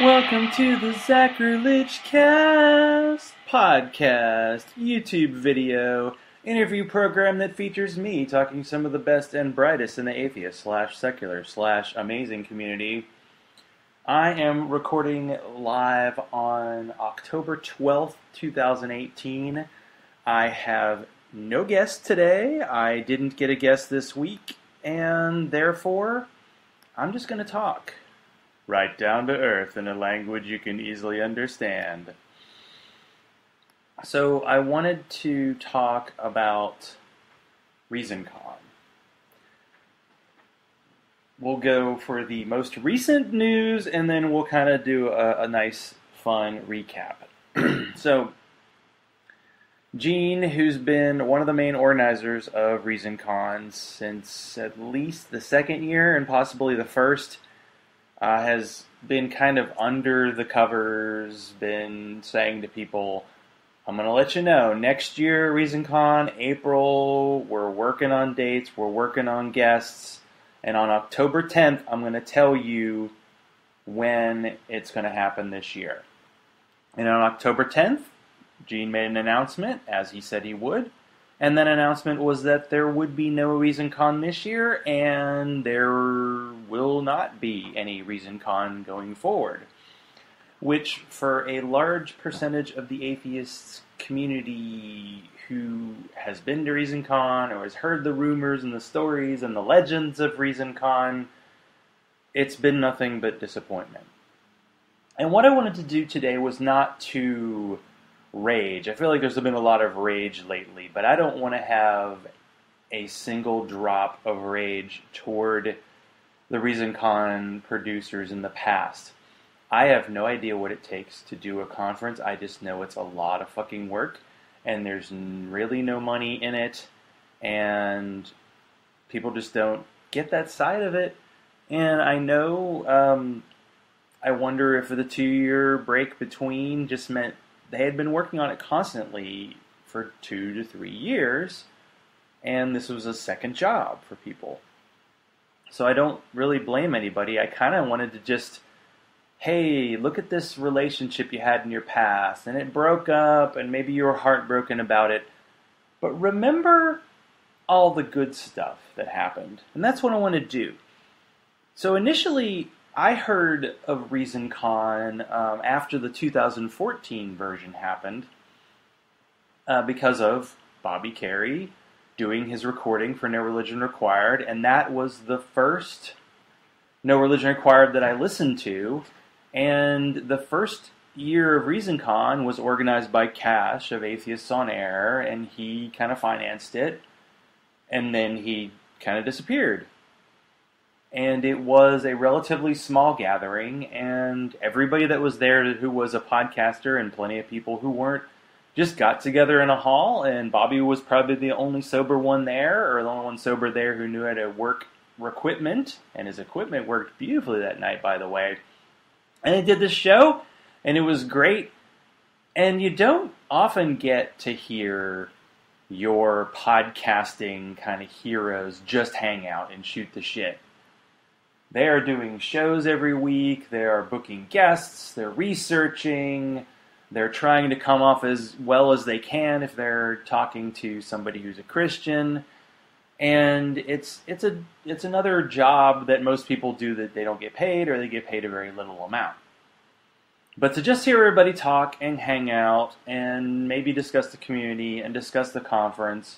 Welcome to the Zachrilege Cast podcast, YouTube video, interview program that features me talking to some of the best and brightest in the atheist / secular / amazing community. I am recording live on October 12th, 2018. I have no guest today. I didn't get a guest this week, and therefore, I'm just going to talk. Right down to earth in a language you can easily understand. So I wanted to talk about ReasonCon. We'll go for the most recent news, and then we'll kind of do a nice, fun recap. So, Gene, who's been one of the main organizers of ReasonCon since at least the second year and possibly the first, has been kind of under the covers, been saying to people, I'm going to let you know, next year, ReasonCon, April, we're working on dates, we're working on guests, and on October 10th, I'm going to tell you when it's going to happen this year. And on October 10th, Gene made an announcement, as he said he would, and that announcement was that there would be no ReasonCon this year, and there will not be any ReasonCon going forward. Which, for a large percentage of the atheist community who has been to ReasonCon or has heard the rumors and the stories and the legends of ReasonCon, it's been nothing but disappointment. And what I wanted to do today was not to rage. I feel like there's been a lot of rage lately, but I don't want to have a single drop of rage toward the ReasonCon producers in the past. I have no idea what it takes to do a conference. I just know it's a lot of fucking work, and there's really no money in it, and people just don't get that side of it. And I know, I wonder if the 2-year break between just meant they had been working on it constantly for 2 to 3 years, and this was a second job for people. So I don't really blame anybody. I kind of wanted to just, hey, look at this relationship you had in your past, and it broke up, and maybe you were heartbroken about it, but remember all the good stuff that happened. And that's what I want to do. So initially, I heard of ReasonCon after the 2014 version happened because of Bobby Carey doing his recording for No Religion Required, and that was the first No Religion Required that I listened to, and the first year of ReasonCon was organized by Cash of Atheists on Air, and he kind of financed it, and then he kind of disappeared. And it was a relatively small gathering, and everybody that was there who was a podcaster and plenty of people who weren't just got together in a hall, and Bobby was probably the only sober one there, or the only one sober there who knew how to work equipment, and his equipment worked beautifully that night, by the way. And they did this show, and it was great, and you don't often get to hear your podcasting kind of heroes just hang out and shoot the shit. They are doing shows every week, they are booking guests, they're researching, they're trying to come off as well as they can if they're talking to somebody who's a Christian. And it's another job that most people do that they don't get paid, or they get paid a very little amount. But to just hear everybody talk and hang out and maybe discuss the community and discuss the conference,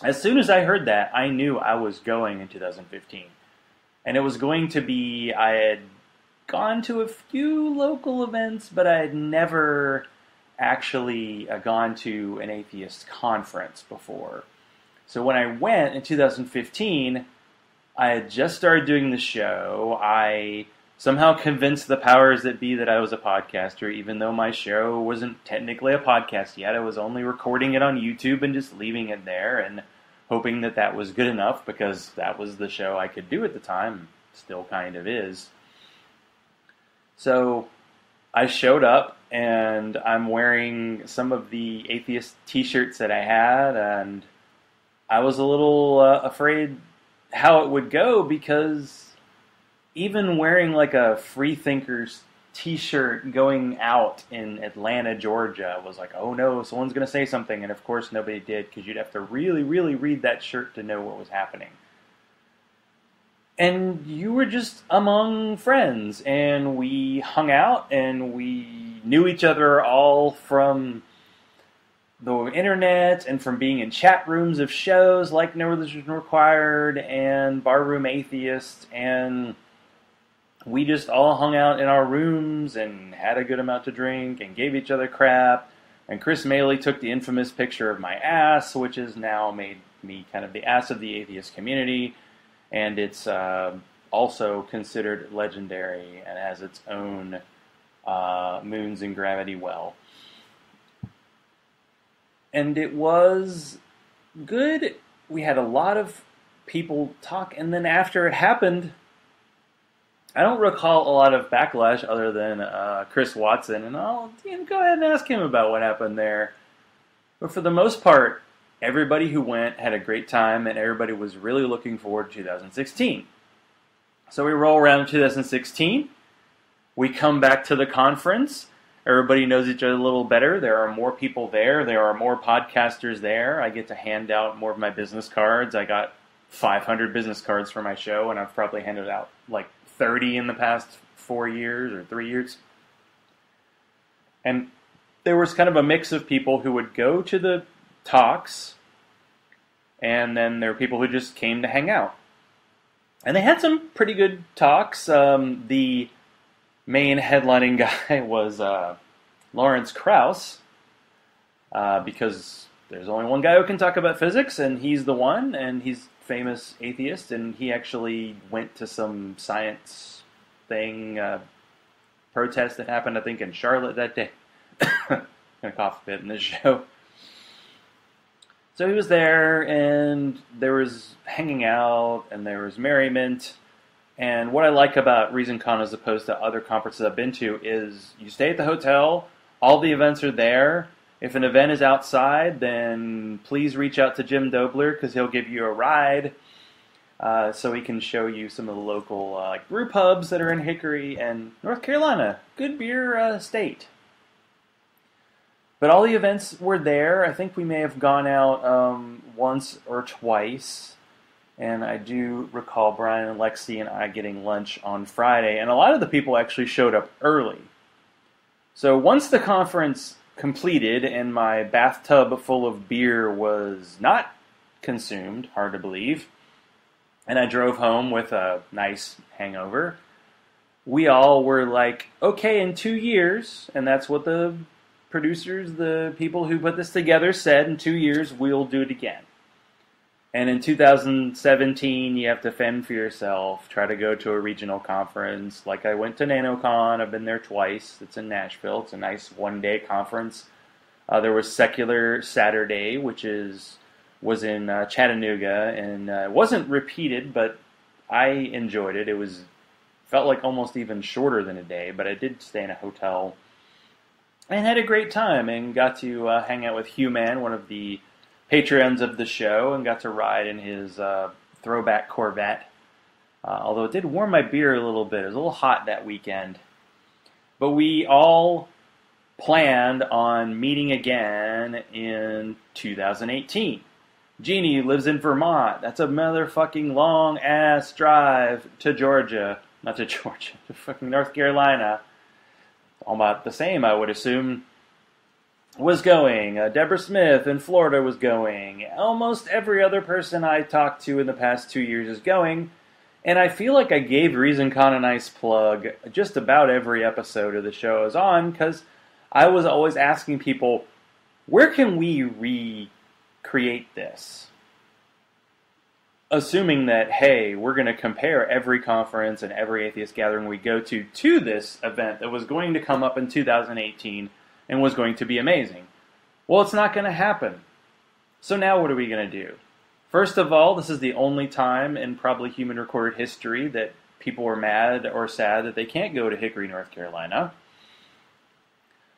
as soon as I heard that, I knew I was going in 2015. And it was going to be, I had gone to a few local events, but I had never actually gone to an atheist conference before. So when I went in 2015, I had just started doing the show. I somehow convinced the powers that be that I was a podcaster, even though my show wasn't technically a podcast yet. I was only recording it on YouTube and just leaving it there, and hoping that that was good enough, because that was the show I could do at the time, still kind of is. So I showed up, and I'm wearing some of the atheist t-shirts that I had, and I was a little afraid how it would go, because even wearing like a Freethinkers T-shirt going out in Atlanta, Georgia was like, oh no, someone's going to say something. And of course nobody did, because you'd have to really, really read that shirt to know what was happening. And you were just among friends, and we hung out, and we knew each other all from the internet and from being in chat rooms of shows like No Religion Required and Barroom Atheist, and we just all hung out in our rooms and had a good amount to drink and gave each other crap. And Chris Maley took the infamous picture of my ass, which has now made me kind of the ass of the atheist community. And it's also considered legendary and has its own moons in gravity well. And it was good. We had a lot of people talk, and then after it happened, I don't recall a lot of backlash other than Chris Watson, and I'll go ahead and ask him about what happened there. But for the most part, everybody who went had a great time, and everybody was really looking forward to 2016. So we roll around 2016. We come back to the conference. Everybody knows each other a little better. There are more people there. There are more podcasters there. I get to hand out more of my business cards. I got 500 business cards for my show, and I've probably handed out like 30 in the past 4 years or 3 years. And there was kind of a mix of people who would go to the talks, and then there were people who just came to hang out. And they had some pretty good talks. The main headlining guy was Lawrence Krauss, because there's only one guy who can talk about physics, and he's the one, and he's famous atheist, and he actually went to some science thing, protest that happened, I think, in Charlotte that day. Gonna cough a bit in this show. So he was there, and there was hanging out, and there was merriment. And what I like about ReasonCon as opposed to other conferences I've been to is you stay at the hotel, all the events are there. If an event is outside, then please reach out to Jim Dobler, because he'll give you a ride so he can show you some of the local brew pubs that are in Hickory and North Carolina. Good beer state. But all the events were there. I think we may have gone out once or twice. And I do recall Brian and Lexi and I getting lunch on Friday. And a lot of the people actually showed up early. So once the conference completed and my bathtub full of beer was not consumed, hard to believe, and I drove home with a nice hangover, we all were like, okay, in 2 years, and that's what the producers, the people who put this together said, in 2 years we'll do it again. And in 2017, you have to fend for yourself, try to go to a regional conference. Like I went to NanoCon, I've been there twice. It's in Nashville. It's a nice one-day conference. There was Secular Saturday, which was in Chattanooga, and it wasn't repeated, but I enjoyed it. Felt like almost even shorter than a day, but I did stay in a hotel and had a great time, and got to hang out with Hugh Mann, one of the patrons of the show, and got to ride in his throwback Corvette. Although it did warm my beer a little bit. It was a little hot that weekend. But we all planned on meeting again in 2018. Jeannie lives in Vermont. That's a motherfucking long-ass drive to Georgia. Not to Georgia, to fucking North Carolina. All about the same, I would assume. Was going. Deborah Smith in Florida was going. Almost every other person I talked to in the past 2 years is going. And I feel like I gave ReasonCon a nice plug just about every episode of the show I was on, because I was always asking people, where can we recreate this? Assuming that, hey, we're going to compare every conference and every atheist gathering we go to this event that was going to come up in 2018 and was going to be amazing. Well, it's not going to happen. So now what are we going to do? First of all, this is the only time in probably human recorded history that people were mad or sad that they can't go to Hickory, North Carolina.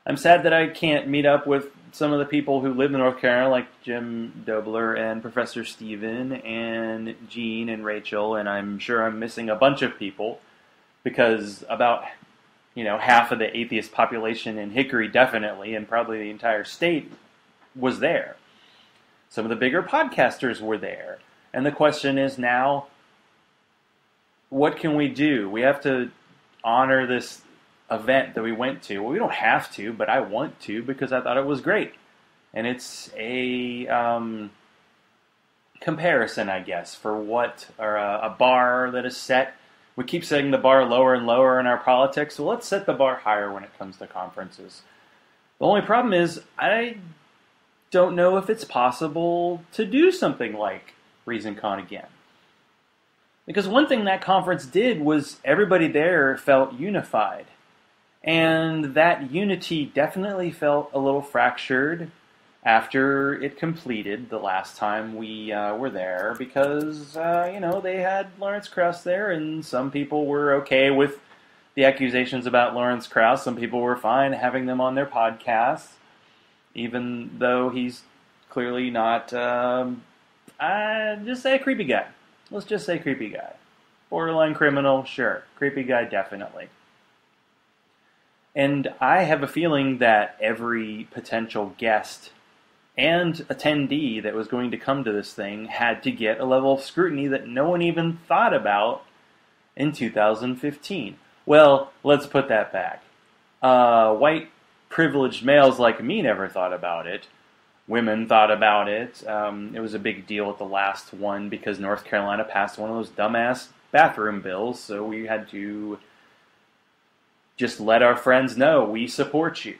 I'm sad that I can't meet up with some of the people who live in North Carolina, like Jim Dobler and Professor Steven and Jean and Rachel, and I'm sure I'm missing a bunch of people, because about half of the atheist population in Hickory definitely, and probably the entire state was there. Some of the bigger podcasters were there. And the question is now, what can we do? We have to honor this event that we went to. Well, we don't have to, but I want to because I thought it was great. And it's a comparison, I guess, for a bar that is set. We keep setting the bar lower and lower in our politics, so let's set the bar higher when it comes to conferences. The only problem is I don't know if it's possible to do something like ReasonCon again. Because one thing that conference did was everybody there felt unified. And that unity definitely felt a little fractured after it completed the last time we were there, because, they had Lawrence Krauss there, and some people were okay with the accusations about Lawrence Krauss. Some people were fine having them on their podcasts, even though he's clearly not, just say a creepy guy. Let's just say creepy guy. Borderline criminal, sure. Creepy guy, definitely. And I have a feeling that every potential guest and attendee that was going to come to this thing had to get a level of scrutiny that no one even thought about in 2015. Well, let's put that back. White privileged males like me never thought about it. Women thought about it. It was a big deal at the last one because North Carolina passed one of those dumbass bathroom bills, so we had to just let our friends know we support you.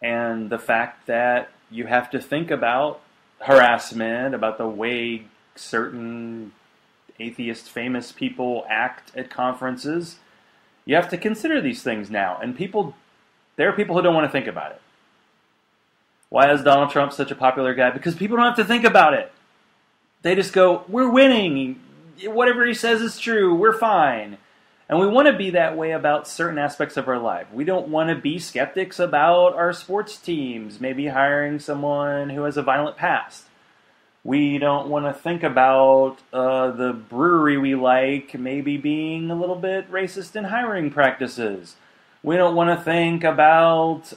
And the fact that you have to think about harassment, about the way certain atheist famous people act at conferences, you have to consider these things now. And there are people who don't want to think about it. Why is Donald Trump such a popular guy? Because people don't have to think about it. They just go, we're winning. Whatever he says is true. We're fine. And we want to be that way about certain aspects of our life. We don't want to be skeptics about our sports teams, maybe hiring someone who has a violent past. We don't want to think about the brewery we like maybe being a little bit racist in hiring practices. We don't want to think about,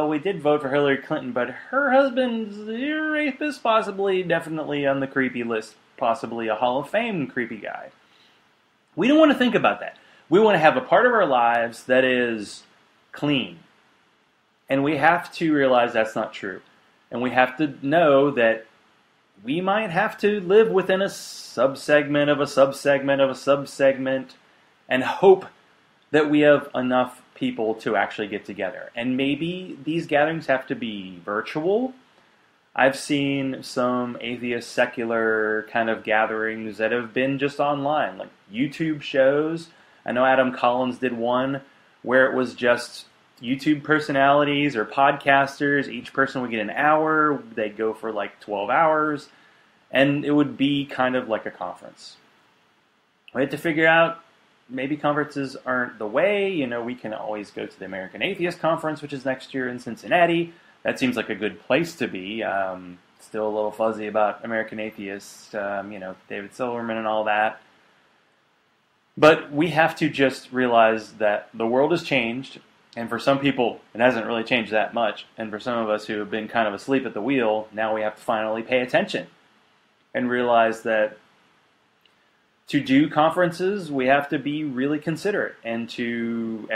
we did vote for Hillary Clinton, but her husband's a rapist, possibly, definitely on the creepy list, possibly a Hall of Fame creepy guy. We don't want to think about that. We want to have a part of our lives that is clean. And we have to realize that's not true. And we have to know that we might have to live within a subsegment of a subsegment of a subsegment and hope that we have enough people to actually get together. And maybe these gatherings have to be virtual. I've seen some atheist, secular kind of gatherings that have been just online, like YouTube shows. I know Adam Collins did one where it was just YouTube personalities or podcasters. Each person would get an hour. They'd go for like 12 hours. And it would be kind of like a conference. We had to figure out, maybe conferences aren't the way. We can always go to the American Atheist Conference, which is next year in Cincinnati. That seems like a good place to be. Still a little fuzzy about American Atheists, David Silverman and all that. But we have to just realize that the world has changed, and for some people, it hasn't really changed that much. And for some of us who have been kind of asleep at the wheel, now we have to finally pay attention and realize that to do conferences, we have to be really considerate. And to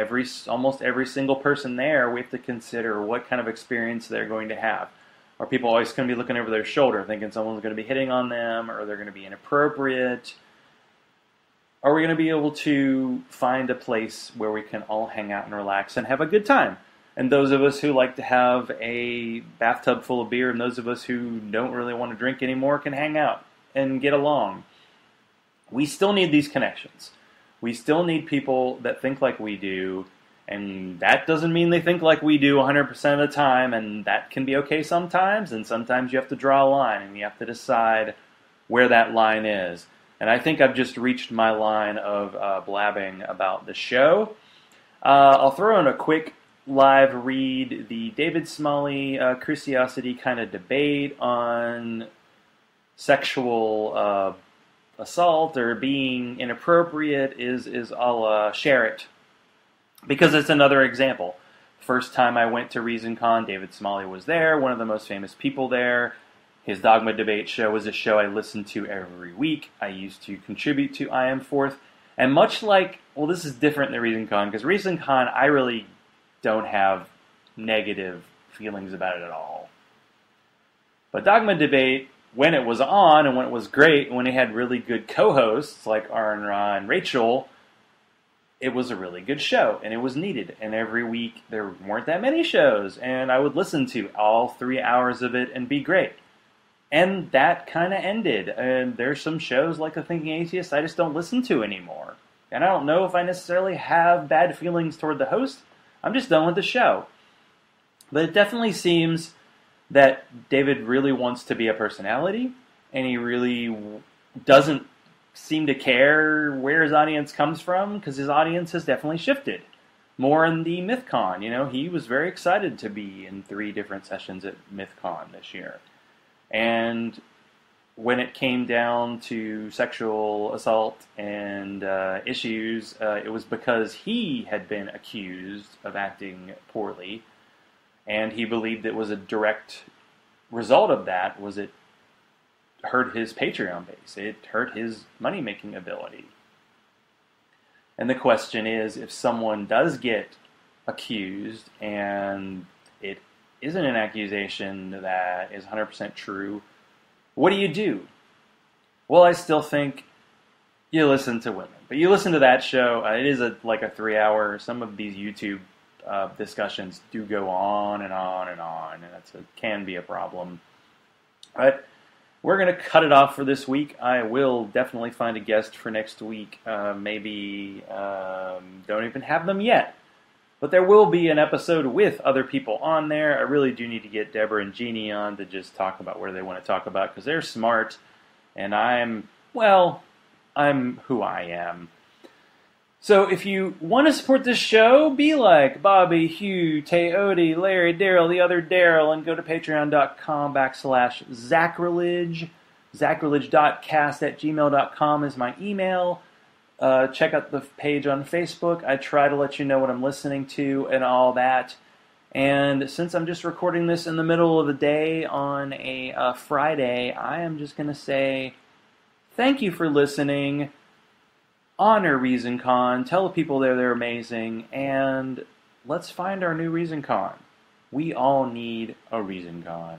almost every single person there, we have to consider what kind of experience they're going to have. Are people always going to be looking over their shoulder, thinking someone's going to be hitting on them, or they're going to be inappropriate? Are we going to be able to find a place where we can all hang out and relax and have a good time? And those of us who like to have a bathtub full of beer and those of us who don't really want to drink anymore can hang out and get along. We still need these connections. We still need people that think like we do, and that doesn't mean they think like we do 100% of the time, and that can be okay sometimes, and sometimes you have to draw a line, and you have to decide where that line is. And I think I've just reached my line of blabbing about the show. I'll throw in a quick live read. The David Smalley Christiosity kind of debate on sexual assault or being inappropriate is I'll share it Because it's another example. First time I went to ReasonCon, David Smalley was there, one of the most famous people there. His Dogma Debate show was a show I listened to every week. I used to contribute to I Am Fourth. And much like, well, this is different than ReasonCon, because ReasonCon, I really don't have negative feelings about it at all. But Dogma Debate, when it was on, and when it was great, when it had really good co-hosts, like Aaron Ra and Rachel, it was a really good show, and it was needed. And every week, there weren't that many shows, and I would listen to all 3 hours of it and be great. And that kind of ended. And there's some shows like The Thinking Atheist I just don't listen to anymore. And I don't know if I necessarily have bad feelings toward the host. I'm just done with the show. But it definitely seems that David really wants to be a personality, and he really doesn't seem to care where his audience comes from, because his audience has definitely shifted. More in the MythCon, he was very excited to be in 3 different sessions at MythCon this year. And when it came down to sexual assault and issues, it was because he had been accused of acting poorly, and he believed it was a direct result of that was it hurt his Patreon base. It hurt his money-making ability. And the question is, if someone does get accused and it isn't an accusation that is 100% true, what do? Well, I still think you listen to women. But you listen to that show, it is like a 3-hour, some of these YouTube discussions do go on and on and on, and that can be a problem. But we're going to cut it off for this week. I will definitely find a guest for next week. Maybe don't even have them yet. But there will be an episode with other people on there. I really do need to get Deborah and Jeannie on to just talk about where they want to talk about, because they're smart, and I'm who I am. So if you want to support this show, be like Bobby, Hugh, Teodi, Larry, Daryl, the other Daryl, and go to patreon.com/Zachrilege. Zachrilege.cast@gmail.com is my email. Check out the page on Facebook. I try to let you know what I'm listening to and all that. And since I'm just recording this in the middle of the day on a Friday, I am just going to say thank you for listening. Honor ReasonCon. Tell the people there they're amazing. And let's find our new ReasonCon. We all need a ReasonCon.